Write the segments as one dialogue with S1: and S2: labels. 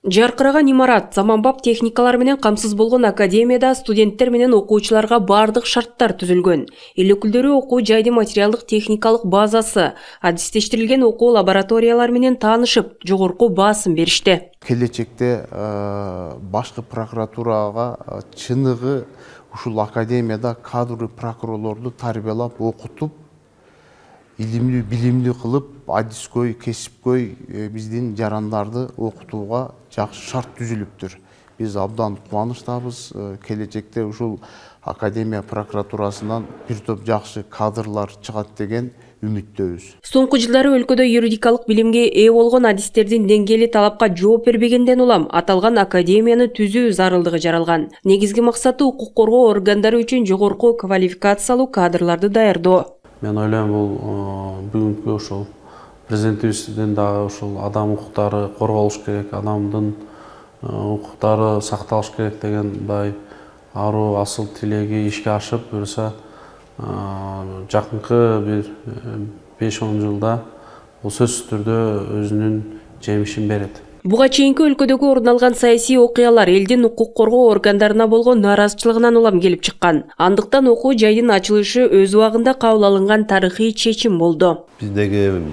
S1: Жаркыраган имарат, заманбап техникалар менен камсыз болгон академияда студенттер менен окуучуларга бардык шарттар түзүлгөн. Эл өкүлдөрү окуу жайдын материалдык техникалык базасы, адистештирилген окуу лабораториялар менен таанышып, жогорку баасын беришти.
S2: Келечекте башкы прокуратурага чыныгы ушул академияда кадрлы прокурорлорду тарбиялап, окутуп, илимдүү, билимдүү кылып, адискөй, кесипкөй биздин жарандарды окутууга жакшы шарт түзүлүптүр. Биз абдан кубанычтабыз. Келечекте ушул академия прокуратурасынан бир топ жакшы кадрлар чыгат деген үмүттөбүз.
S1: Соңку жылдары өлкөдө юридикалык билимге ээ болгон адистердин деңгээли талапка жооп бербегенден улам аталган академияны түзүү зарылдыгы жаралган. Негизги максаты укук коргоо органдары үчүн жогорку квалификациялуу кадрларды даярдоо.
S3: Мен ойлойм, бул бүгүнкү ошол президентибиздин дагы ошол адам укуктары корголуш керек, адамдын укуктары сакталыш керек деген мындай аруу асыл тилеги ишке ашып, буюрса жакынкы бир 5-10 жылда бул сөзсүз түрдө өзүнүн жемишин берет.
S1: Буга чейинки өлкөдөгү орун алган саясий окуялар элдин укук коргоо органдарына болгон нааразычылыгынан улам келип чыккан. Андыктан окуу жайдын ачылышы өз убагында кабыл алынган тарыхый чечим болду.
S4: Биздеги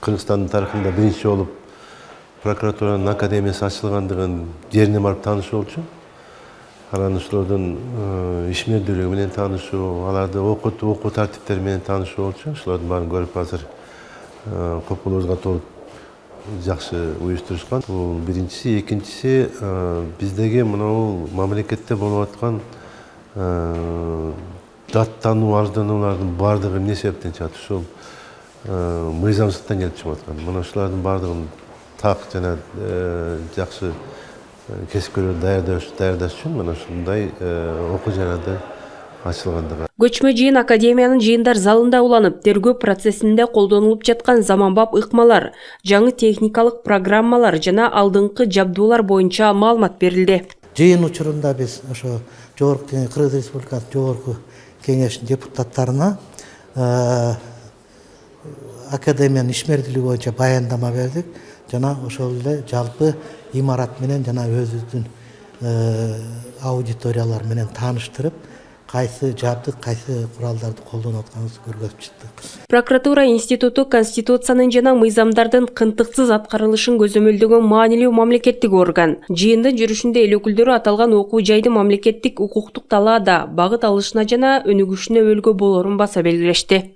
S4: Кыргызстандын тарыхында биринчи болуп прокуратуранын академиясы ачылгандыгын жерине барып таанышуу болчу. Анан ушулардын ишмердүүлүгү менен таанышуу, аларды окуу тартиптери менен таанышуу болчу. Ушулардын баарын көрүп азыр копулубузга толуп жакшы уюштурушкан. Бул биринчиси, экинчиси биздеги мынау мамлекетте болуп аткан даттануу, арыздануулардын баардыгы эмне себептен чыгат? Ушул мыйзамсыздыктан келип чыгып аткан. Мына ушулардын баардыгын так жана жакшы кесипкөйлөрдү даярдаш үчүн мына ушундай окуу жайларды ачылгандыгы.
S1: Көчмө жыйын академиянын жыйындар залында уланып, тергөө процессинде колдонулуп жаткан заманбап ыкмалар, жаңы техникалык программалар жана алдыңкы жабдуулар боюнча маалымат берилди.
S5: Жыйын учурунда биз ошо Кыргыз Республикасы Жогорку Кеңешинин депутаттарына академиянын ишмердүүлүгү боюнча баяндама бердик. Жана ошол эле жалпы имарат менен жана өзүбүздүн аудиториялар менен тааныштырып, кайсы жабдык, кайсы куралдарды колдонуп атканыбызды көргөзүп чыктык.
S1: Прокуратура институту Конституциянын жана мыйзамдардын кынтыксыз аткарылышын көзөмөлдөгөн маанилүү мамлекеттик орган. Жыйындын жүрүшүндө эл өкүлдөрү аталган окуу жайдын мамлекеттик укуктук талаада багыт алышына жана өнүгүшүнө өбөлгө болорун баса белгилешти.